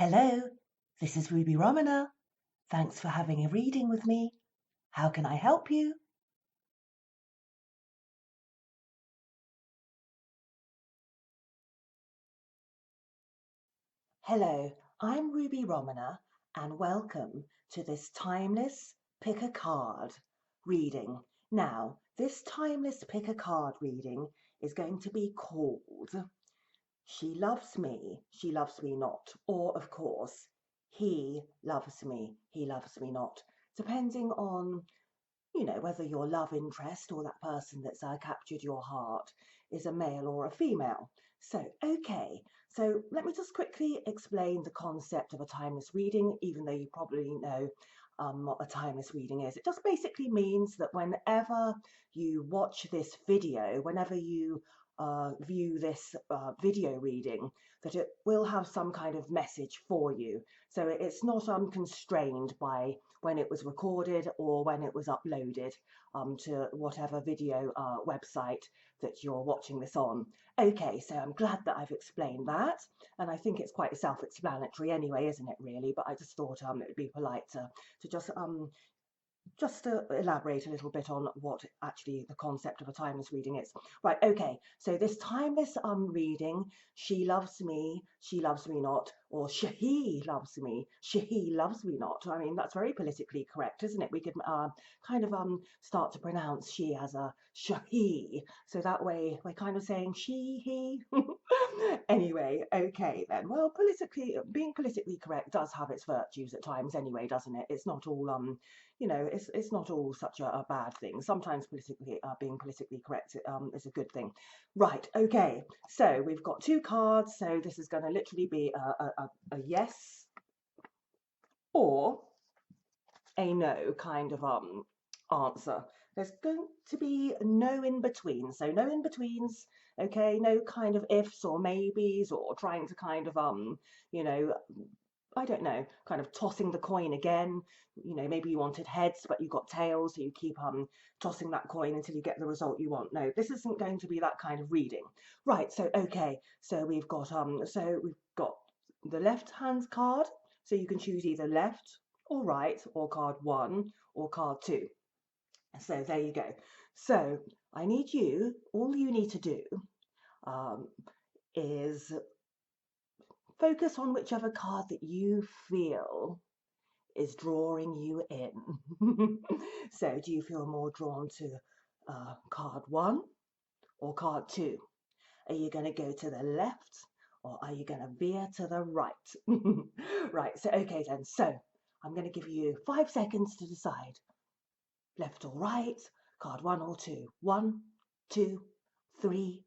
Hello, this is Ruby Romana. Thanks for having a reading with me. How can I help you? Hello, I'm Ruby Romana and welcome to this timeless pick a card reading. Now, this timeless pick a card reading is going to be called She Loves Me, She Loves Me Not, or of course, He Loves Me, He Loves Me Not, depending on whether your love interest or that person that's captured your heart is a male or a female. So, okay, so let me just quickly explain the concept of a timeless reading, even though you probably know what a timeless reading is. It just basically means that whenever you watch this video, whenever you view this video reading, that it will have some kind of message for you. So it's not constrained by when it was recorded or when it was uploaded to whatever video website that you're watching this on. Okay, so I'm glad that I've explained that, and I think it's quite self-explanatory anyway, isn't it, really? But I just thought it would be polite to just to elaborate a little bit on what actually the concept of a timeless reading is. Right, okay, so this timeless reading, She Loves Me, She Loves Me Not, or He Loves Me, He Loves Me Not. I mean, that's very politically correct, isn't it? We could kind of start to pronounce she as a he, so that way we're kind of saying she, he. Anyway, okay then. Well, being politically correct does have its virtues at times anyway, doesn't it? It's not all it's not all such a bad thing. Sometimes being politically correct is a good thing. Right, okay, so we've got two cards, so this is going to literally be a yes or a no kind of answer. There's going to be no in between, so no in betweens, okay, no kind of ifs or maybes or trying to kind of you know I don't know, kind of tossing the coin again. Maybe you wanted heads, but you got tails, so you keep tossing that coin until you get the result you want. No, this isn't going to be that kind of reading. Right, so okay, so we've got the left hand card, so you can choose either left or right, or card 1 or card 2. So there you go. So I need you, all you need to do um, is focus on whichever card that you feel is drawing you in. So do you feel more drawn to card 1 or card 2? Are you going to go to the left or are you going to veer to the right? Right, so okay then. So I'm going to give you 5 seconds to decide. Left or right, card 1 or 2. 1, 2, 3,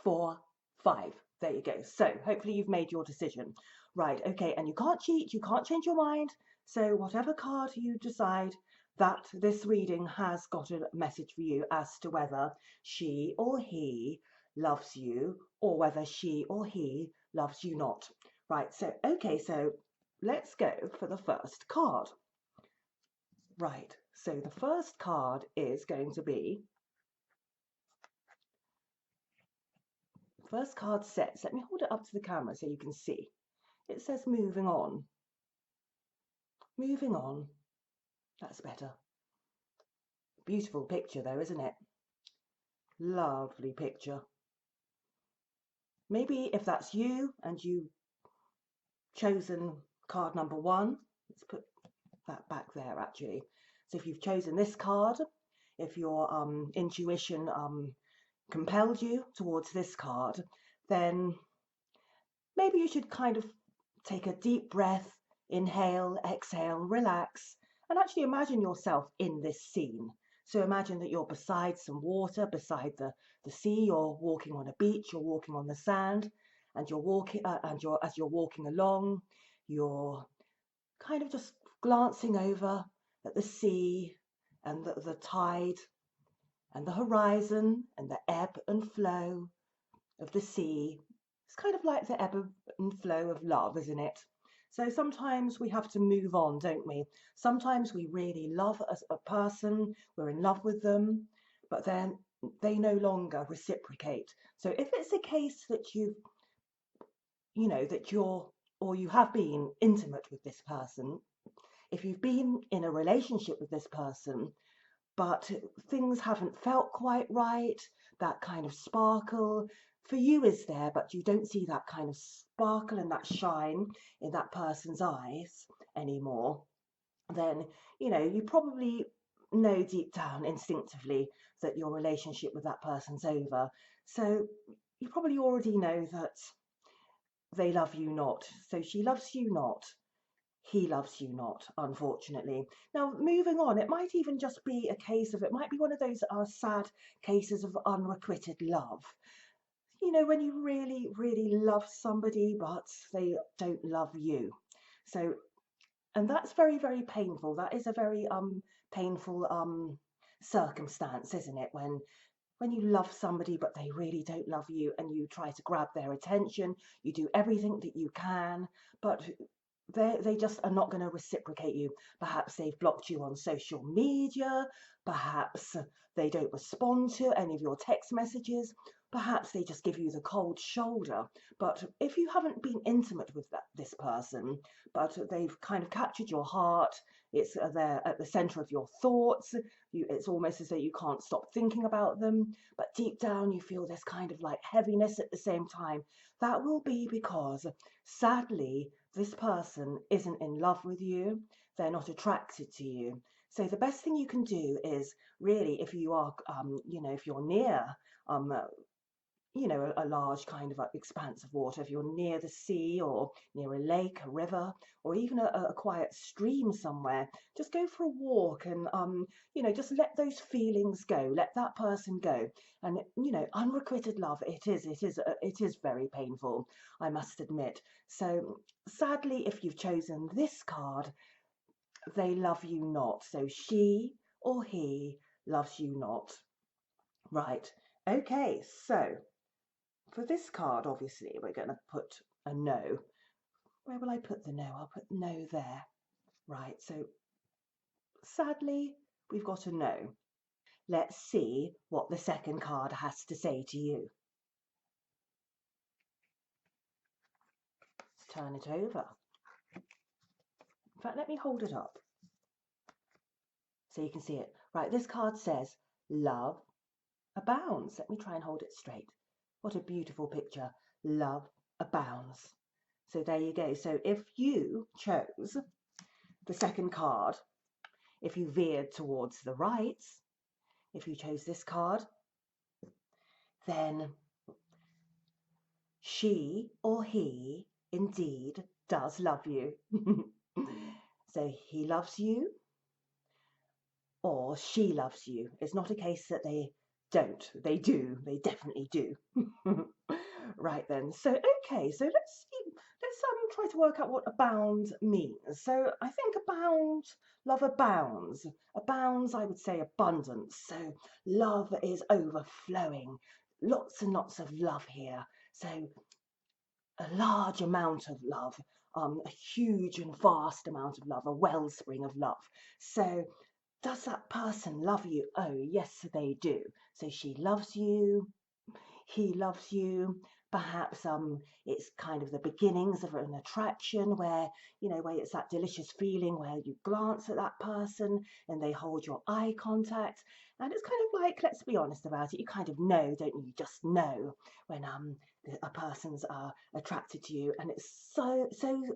4, 5. There you go. So hopefully you've made your decision. Right, okay, and you can't cheat, you can't change your mind. So whatever card you decide, that this reading has got a message for you as to whether she or he loves you or whether she or he loves you not. Right, so okay, so let's go for the first card. Right, so the first card is going to be, first card says, let me hold it up to the camera so you can see. It says moving on. Moving on. That's better. Beautiful picture though, isn't it? Lovely picture. Maybe if that's you and you've chosen card number 1, let's put that back there actually. So if you've chosen this card, if your intuition compelled you towards this card, then maybe you should kind of take a deep breath, inhale, exhale, relax, and actually imagine yourself in this scene. So imagine that you're beside some water, beside the sea, you're walking on a beach, you're walking on the sand, and you're walking, as you're walking along, you're kind of just glancing over at the sea and the tide and the horizon and the ebb and flow of the sea. It's kind of like the ebb and flow of love, isn't it? So sometimes we have to move on, don't we? Sometimes we really love a person, we're in love with them, but then they no longer reciprocate. So if it's a case that that you're or you have been intimate with this person, if you've been in a relationship with this person, but things haven't felt quite right, that kind of sparkle for you is there, but you don't see that kind of sparkle and that shine in that person's eyes anymore, then, you probably know deep down instinctively that your relationship with that person's over. So you probably already know that they love you not. So she loves you not. He loves you not, unfortunately. Now, moving on, it might even just be a case of, it might be one of those sad cases of unrequited love. When you really, really love somebody, but they don't love you. So, and that's very, very painful. That is a very painful circumstance, isn't it? When you love somebody but they really don't love you, and you try to grab their attention, you do everything that you can, but they just are not going to reciprocate you. Perhaps they've blocked you on social media, perhaps they don't respond to any of your text messages, perhaps they just give you the cold shoulder. But if you haven't been intimate with this person, but they've kind of captured your heart, it's there at the center of your thoughts, it's almost as though you can't stop thinking about them, but deep down you feel this kind of like heaviness at the same time, that will be because, sadly, this person isn't in love with you, they're not attracted to you. So the best thing you can do is, really, if you are, if you're near, um, a large kind of expanse of water, if you're near the sea or near a lake, a river, or even a quiet stream somewhere, just go for a walk and, just let those feelings go, let that person go. And, unrequited love, it is very painful, I must admit. So sadly, if you've chosen this card, they love you not. So she or he loves you not. Right. Okay. So for this card, obviously, we're going to put a no. Where will I put the no? I'll put no there. Right. So sadly, we've got a no. Let's see what the second card has to say to you. Turn it over. In fact, let me hold it up so you can see it. Right. This card says love abounds. Let me try and hold it straight. What a beautiful picture. Love abounds. So there you go. So if you chose the second card, if you veered towards the right, if you chose this card, then she or he indeed does love you. So he loves you or she loves you. It's not a case that they don't. They do. They definitely do. Right then. So okay. So let's try to work out what abound means. So I think abound, love abounds. Abounds, I would say abundance. So love is overflowing. Lots and lots of love here. So a large amount of love, a huge and vast amount of love, a wellspring of love. So does that person love you? Oh, yes, they do. So she loves you, he loves you. Perhaps it's kind of the beginnings of an attraction where, where it's that delicious feeling where you glance at that person and they hold your eye contact. And it's kind of like, let's be honest about it, you kind of know, don't you? You just know when a person's attracted to you. And it's so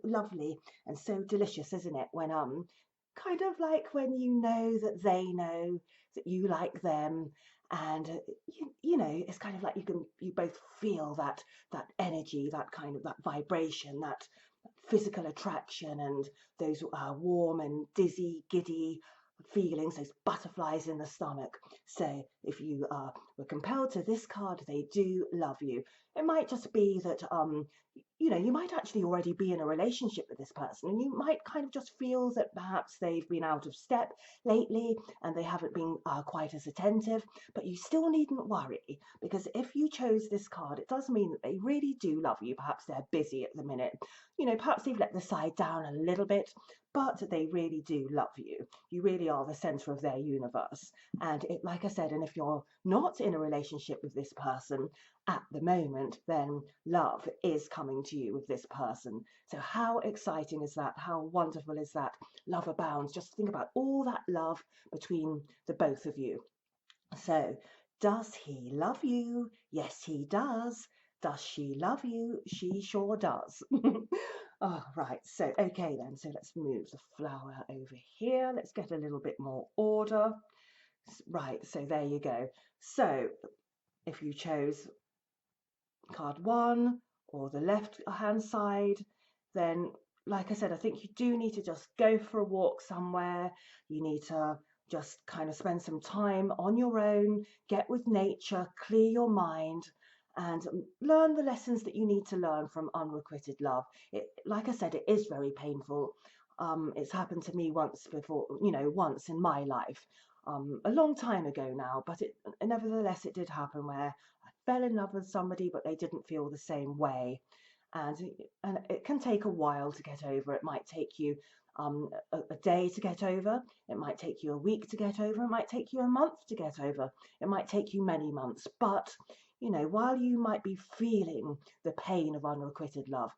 lovely and so delicious, isn't it? When kind of like when you know that they know that you like them, and it's kind of like you both feel that energy, that kind of that vibration, that physical attraction, and those warm and dizzy, giddy feelings, those butterflies in the stomach. So if you were compelled to this card, they do love you. It might just be that you might actually already be in a relationship with this person, and you might kind of just feel that perhaps they've been out of step lately and they haven't been quite as attentive, but you still needn't worry, because if you chose this card, it does mean that they really do love you. Perhaps they're busy at the minute, perhaps they've let the side down a little bit, but they really do love you. You really are the center of their universe. And like I said, and if you're not in a relationship with this person at the moment, then love is coming to you with this person. So how exciting is that? How wonderful is that? Love abounds. Just think about all that love between the both of you. So, does he love you? Yes, he does. Does she love you? She sure does. Oh, right. So, okay then. So let's move the flower over here. Let's get a little bit more order. Right. So there you go. So if you chose card 1 or the left hand side, then like I said, I think you do need to just go for a walk somewhere. You need to just kind of spend some time on your own, get with nature, clear your mind, and learn the lessons that you need to learn from unrequited love. Like I said, it is very painful. It's happened to me once before, once in my life, a long time ago now, but nevertheless, it did happen where I fell in love with somebody, but they didn't feel the same way. And, and it can take a while to get over. It might take you a day to get over. It might take you a week to get over. It might take you a month to get over. It might take you many months. But, while you might be feeling the pain of unrequited love,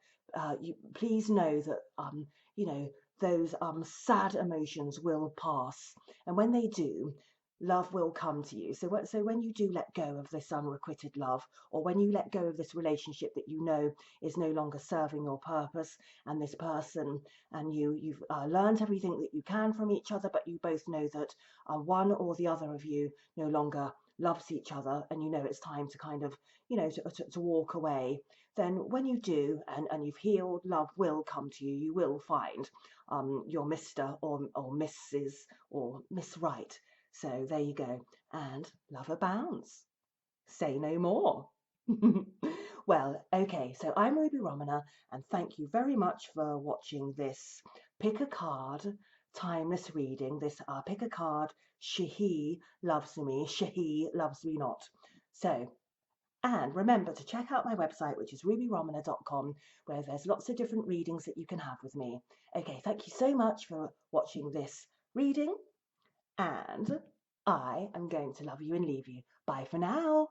please know that, those sad emotions will pass. And when they do, love will come to you. So when you do let go of this unrequited love, or when you let go of this relationship that you know is no longer serving your purpose, and this person, and you've learned everything that you can from each other, but you both know that one or the other of you no longer loves each other, and it's time to kind of, to walk away, then when you do, and you've healed, love will come to you. You will find your Mr. or Mrs. or Miss Right. So there you go. And love abounds. Say no more. Well, okay, so I'm Ruby Romana, and thank you very much for watching this Pick a Card timeless reading. This Pick a Card, he loves me, she loves me not. So, and remember to check out my website, which is rubyromana.com, where there's lots of different readings that you can have with me. Okay, thank you so much for watching this reading, and I am going to love you and leave you. Bye for now.